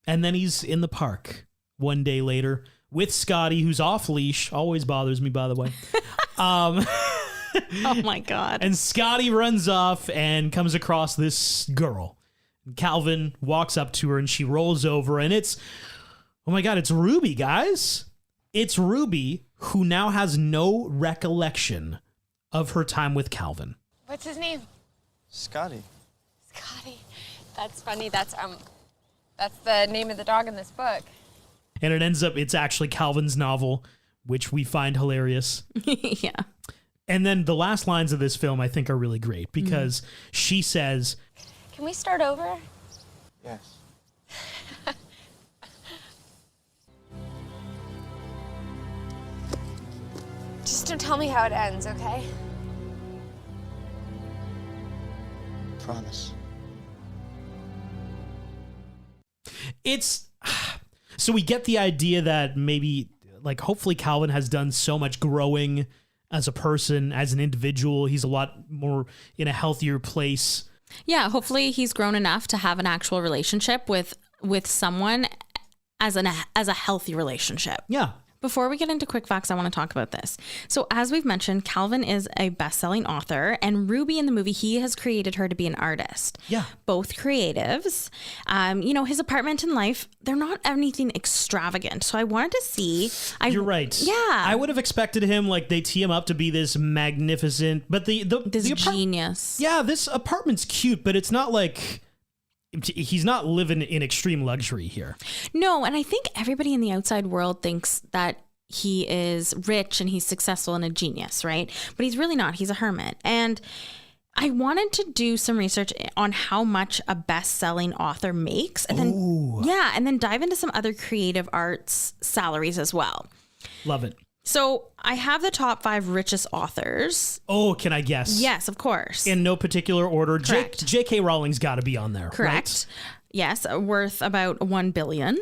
And then he's in the park one day later with Scotty, who's off leash. Always bothers me, by the way. Oh my God. And Scotty runs off and comes across this girl. Calvin walks up to her, and she rolls over, and it's, oh my God, it's Ruby, guys. It's Ruby, who now has no recollection of her time with Calvin. What's his name? Scotty. Scotty. That's funny. That's the name of the dog in this book. And it ends up, it's actually Calvin's novel, which we find hilarious. Yeah. And then the last lines of this film, I think, are really great because she says, Can we start over? Yes. Just don't tell me how it ends, okay? Promise. it's, so we get the idea that maybe, like, hopefully Calvin has done so much growing as a person, as an individual. He's a lot more in a healthier place. Yeah, hopefully he's grown enough to have an actual relationship with someone as a healthy relationship. Yeah. Before we get into quick facts, I want to talk about this. So as we've mentioned, Calvin is a best-selling author, and Ruby in the movie, he has created her to be an artist. Yeah. Both creatives. His apartment and life, they're not anything extravagant. So I wanted to see. You're right. Yeah. I would have expected him, like, they tee him up to be this magnificent, but the genius. Yeah, this apartment's cute, but it's not like... He's not living in extreme luxury here. No, and I think everybody in the outside world thinks that he is rich and he's successful and a genius, right? But he's really not. He's a hermit. And I wanted to do some research on how much a best-selling author makes, and then dive into some other creative arts salaries as well. Love it. So I have the top 5 richest authors. Oh, can I guess? Yes, of course. In no particular order. Correct. J.K. Rowling's got to be on there. Correct. Right? Yes, worth about $1 billion.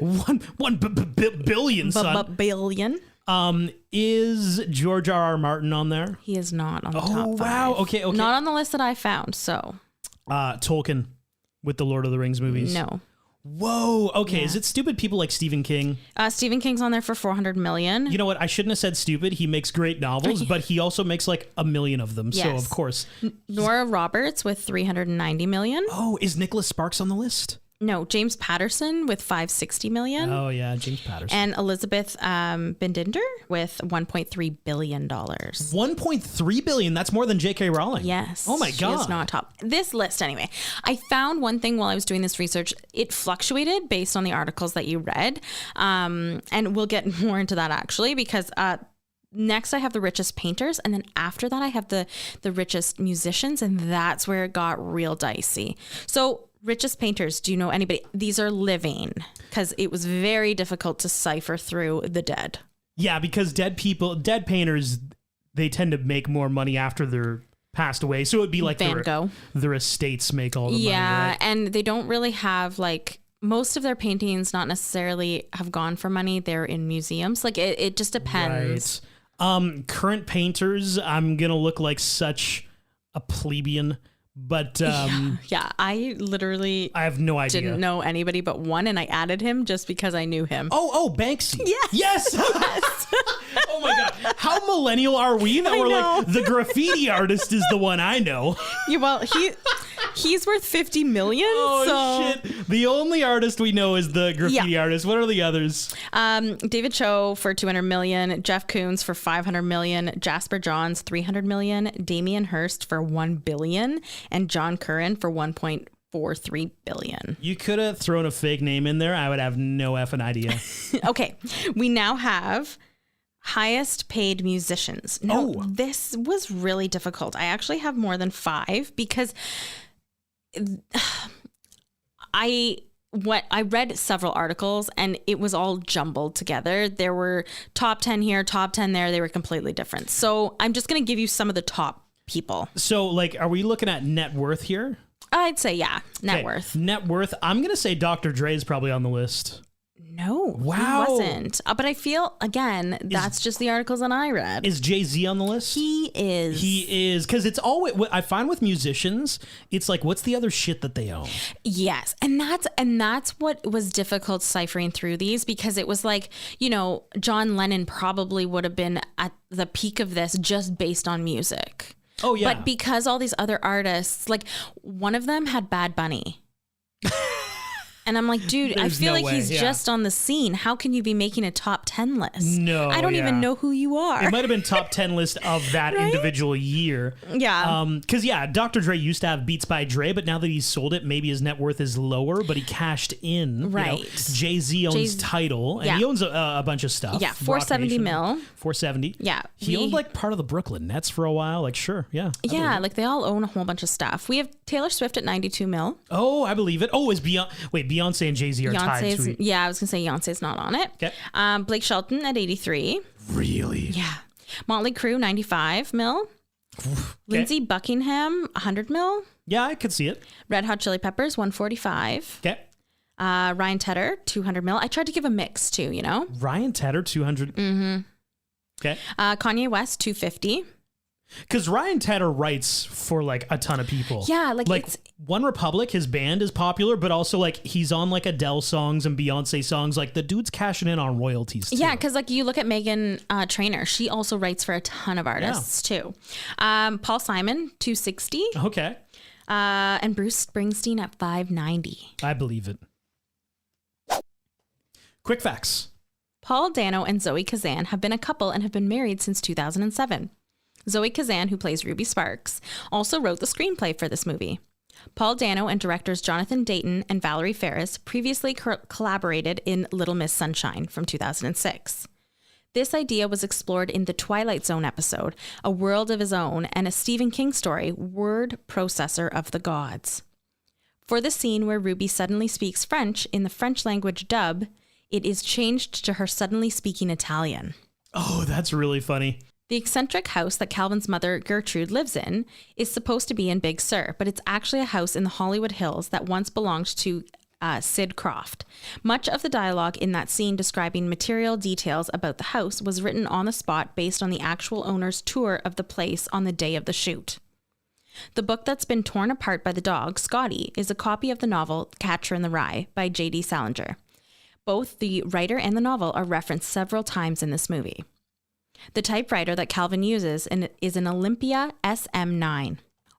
Billion, son. Billion. Is George R.R. Martin on there? He is not on the top 5. Oh, wow. Okay. Not on the list that I found, so. Tolkien with the Lord of the Rings movies? No. Whoa. Okay. Yeah. Is it stupid people like Stephen King? Stephen King's on there for $400 million. You know what? I shouldn't have said stupid. He makes great novels, but he also makes like 1 million of them. Yes. So of course. Nora Roberts with $390 million. Oh, is Nicholas Sparks on the list? No, James Patterson with $560 million. Oh yeah, James Patterson. And Elizabeth Bendinder with $1.3 billion. $1.3 billion. That's more than J.K. Rowling. Yes. Oh my God. She is not top. This list, anyway. I found one thing while I was doing this research. It fluctuated based on the articles that you read. And we'll get more into that actually, because next I have the richest painters, and then after that I have the richest musicians, and that's where it got real dicey. So richest painters, do you know anybody? These are living, because it was very difficult to cipher through the dead. Yeah, because dead painters, they tend to make more money after they're passed away. So it would be like Van Gogh. Their estates make all the money. Yeah, right? and they don't really have like most of their paintings not necessarily have gone for money. They're in museums. Like it just depends. Right. Current painters, I'm going to look like such a plebeian, but yeah, I literally I have no idea. Didn't know anybody but one, and I added him just because I knew him. Oh, Banksy. Yes. Yes. Oh my God. How millennial are we that I we're know. like, the graffiti artist is the one I know? Yeah, well, he's worth $50 million. Oh, shit. The only artist we know is the graffiti artist. What are the others? David Cho for $200 million, Jeff Koons for $500 million, Jasper Johns $300 million, Damien Hirst for $1 billion, and John Curran for $1.43 billion. You could have thrown a fake name in there. I would have no effing idea. Okay, we now have highest paid musicians. No, this was really difficult. I actually have more than 5 because I read several articles and it was all jumbled together. There were top 10 here, top 10 there. They were completely different. So I'm just going to give you some of the top people. So, like, are we looking at net worth here? I'd say, yeah, net worth. Net worth. I'm going to say Dr. Dre is probably on the list. No, wow. He wasn't. But I feel, again, that's just the articles that I read. Is Jay-Z on the list? He is. He is. Because it's always, what I find with musicians, it's like, what's the other shit that they own? Yes. And that's what was difficult ciphering through these, because it was like, you know, John Lennon probably would have been at the peak of this just based on music. Oh, yeah. But because all these other artists, like one of them had Bad Bunny. And I'm like, dude, I feel like he's just on the scene. How can you be making a top 10 list? No, I don't even know who you are. It might have been top 10 list of that individual year. Yeah. Because, Dr. Dre used to have Beats by Dre, but now that he's sold it, maybe his net worth is lower, but he cashed in. Right. You know? Jay-Z owns Tidal, and he owns a bunch of stuff. Yeah, 470 mil. 470. Yeah. He owned like part of the Brooklyn Nets for a while. Like, sure. Yeah. Yeah, like they all own a whole bunch of stuff. We have Taylor Swift at 92 mil. Oh, I believe it. Oh, is Beyonce and Jay-Z are tied to it. Yeah, I was going to say Beyonce's not on it. Okay. Blake Shelton at 83. Really? Yeah. Motley Crue, 95 mil. Lindsey Buckingham, 100 mil. Yeah, I could see it. Red Hot Chili Peppers, 145. Okay. Ryan Tedder, 200 mil. I tried to give a mix too, you know? Ryan Tedder, 200. Mm-hmm. Okay. Kanye West, 250. Because Ryan Tedder writes for like a ton of people. Yeah, like it's One Republic, his band is popular, but also like he's on like Adele songs and Beyonce songs. Like the dude's cashing in on royalties too. Yeah, because like you look at Meghan Trainor, she also writes for a ton of artists too. Paul Simon, 260. Okay. And Bruce Springsteen at 590. I believe it. Quick facts. Paul Dano and Zoe Kazan have been a couple and have been married since 2007. Zoe Kazan, who plays Ruby Sparks, also wrote the screenplay for this movie. Paul Dano and directors Jonathan Dayton and Valerie Faris previously collaborated in Little Miss Sunshine from 2006. This idea was explored in the Twilight Zone episode, A World of His Own, and a Stephen King story, Word Processor of the Gods. For the scene where Ruby suddenly speaks French in the French language dub, it is changed to her suddenly speaking Italian. Oh, that's really funny. The eccentric house that Calvin's mother, Gertrude, lives in is supposed to be in Big Sur, but it's actually a house in the Hollywood Hills that once belonged to Sid Croft. Much of the dialogue in that scene describing material details about the house was written on the spot based on the actual owner's tour of the place on the day of the shoot. The book that's been torn apart by the dog, Scotty, is a copy of the novel Catcher in the Rye by J.D. Salinger. Both the writer and the novel are referenced several times in this movie. The typewriter that Calvin uses is an Olympia SM9.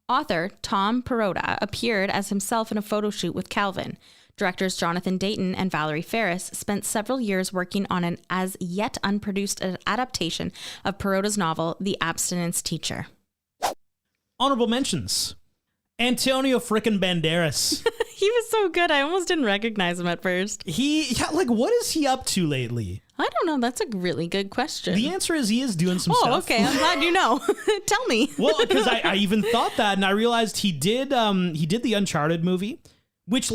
Author Tom Perrotta appeared as himself in a photo shoot with Calvin. Directors Jonathan Dayton and Valerie Faris spent several years working on an as yet unproduced adaptation of Perrotta's novel, The Abstinence Teacher. Honorable mentions. Antonio frickin' Banderas. He was so good. I almost didn't recognize him at first. What is he up to lately? I don't know. That's a really good question. The answer is he is doing some stuff. Oh, okay. I'm glad you know. Tell me. Well, because I even thought that, and I realized he did the Uncharted movie, which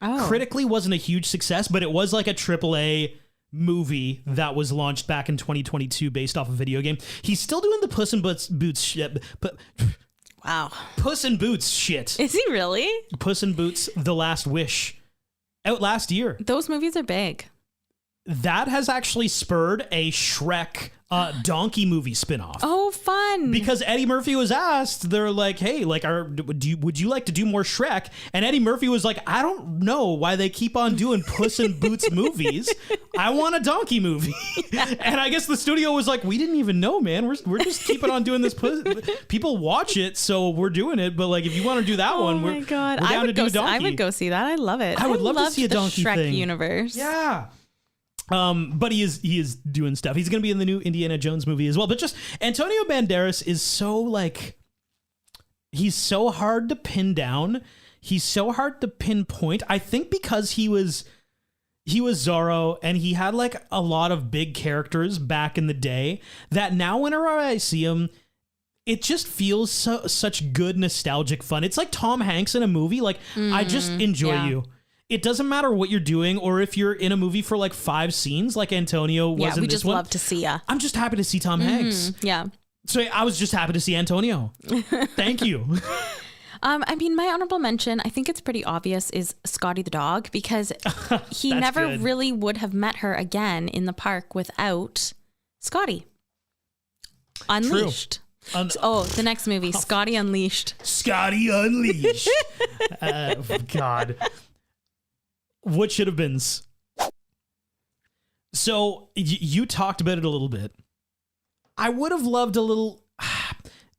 critically wasn't a huge success, but it was like a AAA movie that was launched back in 2022 based off a video game. He's still doing the Puss in Boots shit. Wow. Puss in Boots shit. Is he really? Puss in Boots, The Last Wish out last year. Those movies are big. That has actually spurred a Shrek donkey movie spinoff. Oh, fun. Because Eddie Murphy was asked, they're like, hey, like, would you like to do more Shrek? And Eddie Murphy was like, I don't know why they keep on doing Puss in Boots movies. I want a donkey movie. And I guess the studio was like, we didn't even know, man. We're just keeping on doing this. People watch it, so we're doing it. But like, if you want to do that one, we're down to do a donkey. I would go see that. I love it. I would love to see a donkey Shrek thing. universe. Yeah. But he is doing stuff. He's going to be in the new Indiana Jones movie as well. But just Antonio Banderas is so like, he's so hard to pin down. He's so hard to pinpoint. I think because he was Zorro and he had like a lot of big characters back in the day that now whenever I see him, it just feels such good nostalgic fun. It's like Tom Hanks in a movie. Like I just enjoy you. It doesn't matter what you're doing or if you're in a movie for like 5 scenes like Antonio was in this one. Yeah, we just love to see ya. I'm just happy to see Tom Hanks. Yeah. So I was just happy to see Antonio. Thank you. I mean, my honorable mention, I think it's pretty obvious, is Scotty the dog, because he never good. really would have met her again in the park without Scotty. Unleashed. The next movie, Scotty Unleashed. Scotty Unleashed. God. What should have been? So you talked about it a little bit. I would have loved a little.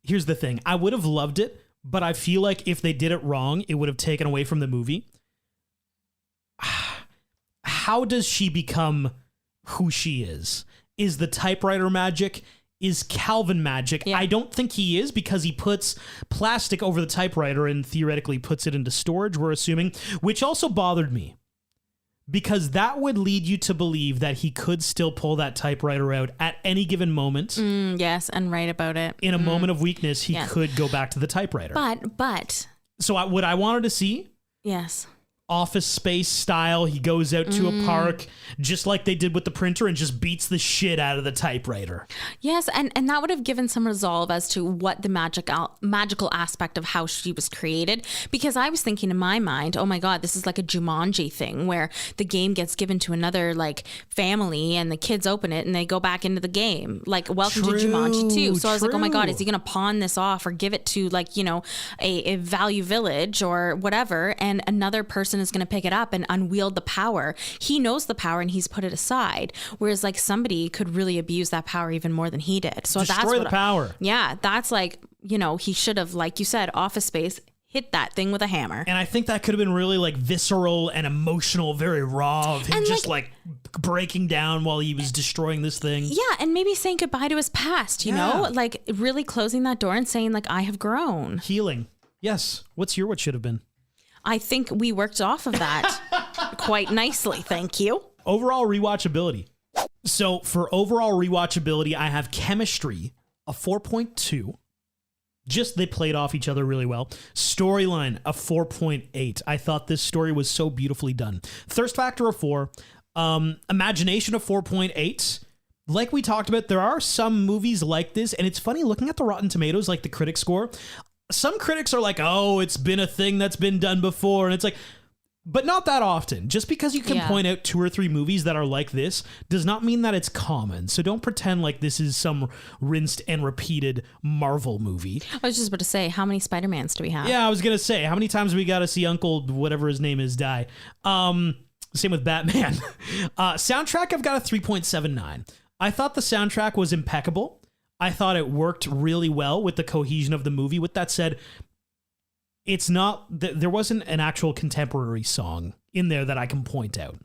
Here's the thing. I would have loved it, but I feel like if they did it wrong, it would have taken away from the movie. How does she become who she is? Is the typewriter magic? Is Calvin magic? Yeah. I don't think he is, because he puts plastic over the typewriter and theoretically puts it into storage, we're assuming, which also bothered me. Because that would lead you to believe that he could still pull that typewriter out at any given moment. Yes, and write about it. In a moment of weakness, he could go back to the typewriter. But. So what I wanted to see... Yes. Office Space style, he goes out to a park, just like they did with the printer, and just beats the shit out of the typewriter. Yes, and that would have given some resolve as to what the magical aspect of how she was created. Because I was thinking in my mind, oh my God, this is like a Jumanji thing where the game gets given to another like family and the kids open it and they go back into the game. Like, welcome to Jumanji 2. So I was like, oh my God, is he going to pawn this off or give it to like, you know, a value village or whatever, and another person is going to pick it up and unwield the power. He knows the power and he's put it aside. Whereas like somebody could really abuse that power even more than he did. So Destroy that's what the power. That's like, you know, he should have, like you said, Office Space, hit that thing with a hammer. And I think that could have been really like visceral and emotional, very raw of him and just like breaking down while he was destroying this thing. Yeah, and maybe saying goodbye to his past, you know? Like really closing that door and saying like, I have grown. Healing. Yes. What's your what should have been? I think we worked off of that quite nicely. Thank you. Overall rewatchability. So for overall rewatchability, I have Chemistry, a 4.2. Just they played off each other really well. Storyline, a 4.8. I thought this story was so beautifully done. Thirst factor, a 4. Imagination, a 4.8. Like we talked about, there are some movies like this, and it's funny looking at the Rotten Tomatoes, like the critic score. Some critics are like, oh, it's been a thing that's been done before. And it's like, but not that often. Just because you can point out 2 or 3 movies that are like this does not mean that it's common. So don't pretend like this is some rinsed and repeated Marvel movie. I was just about to say, how many Spider-Mans do we have? Yeah, I was going to say, how many times we got to see Uncle whatever his name is die? Same with Batman. Soundtrack, I've got a 3.79. I thought the soundtrack was impeccable. I thought it worked really well with the cohesion of the movie. With that said, it's not, there wasn't an actual contemporary song in there that I can point out.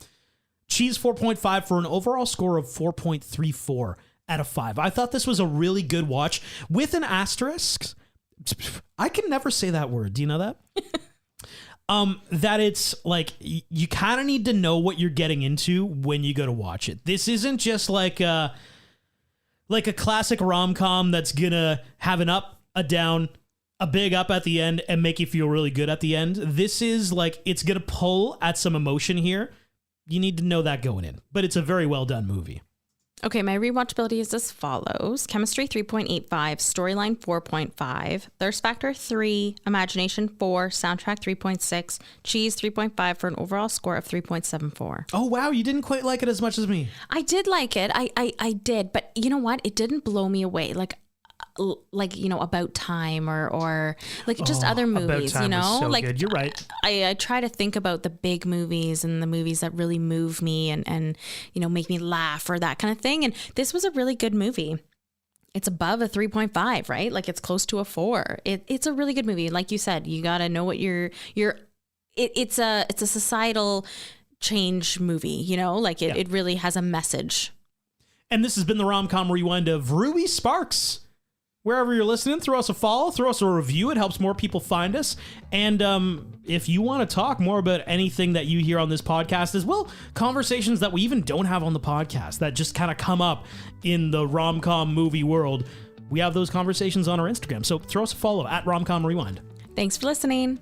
Cheese 4.5 for an overall score of 4.34 out of 5. I thought this was a really good watch with an asterisk. I can never say that word. Do you know that? That it's like, you kind of need to know what you're getting into when you go to watch it. This isn't just like a classic rom-com that's gonna have an up, a down, a big up at the end and make you feel really good at the end. This is like, it's gonna pull at some emotion here. You need to know that going in, but it's a very well done movie. Okay, my rewatchability is as follows. Chemistry 3.85, storyline 4.5, thirst factor 3, imagination 4, soundtrack 3.6, cheese 3.5 for an overall score of 3.74. Oh, wow. You didn't quite like it as much as me. I did like it. I did. But you know what? It didn't blow me away. Like About Time or like just other movies, About Time was so like good. You're right. I try to think about the big movies and the movies that really move me and make me laugh or that kind of thing. And this was a really good movie. It's above a 3.5, right? Like it's close to a 4. It's a really good movie. Like you said, you got to know what it's a societal change movie, it really has a message. And this has been the Rom-Com Rewind of Ruby Sparks. Wherever you're listening, throw us a follow, throw us a review. It helps more people find us. And if you want to talk more about anything that you hear on this podcast, as well, conversations that we even don't have on the podcast that just kind of come up in the rom-com movie world, we have those conversations on our Instagram. So throw us a follow at Rom-Com Rewind. Thanks for listening.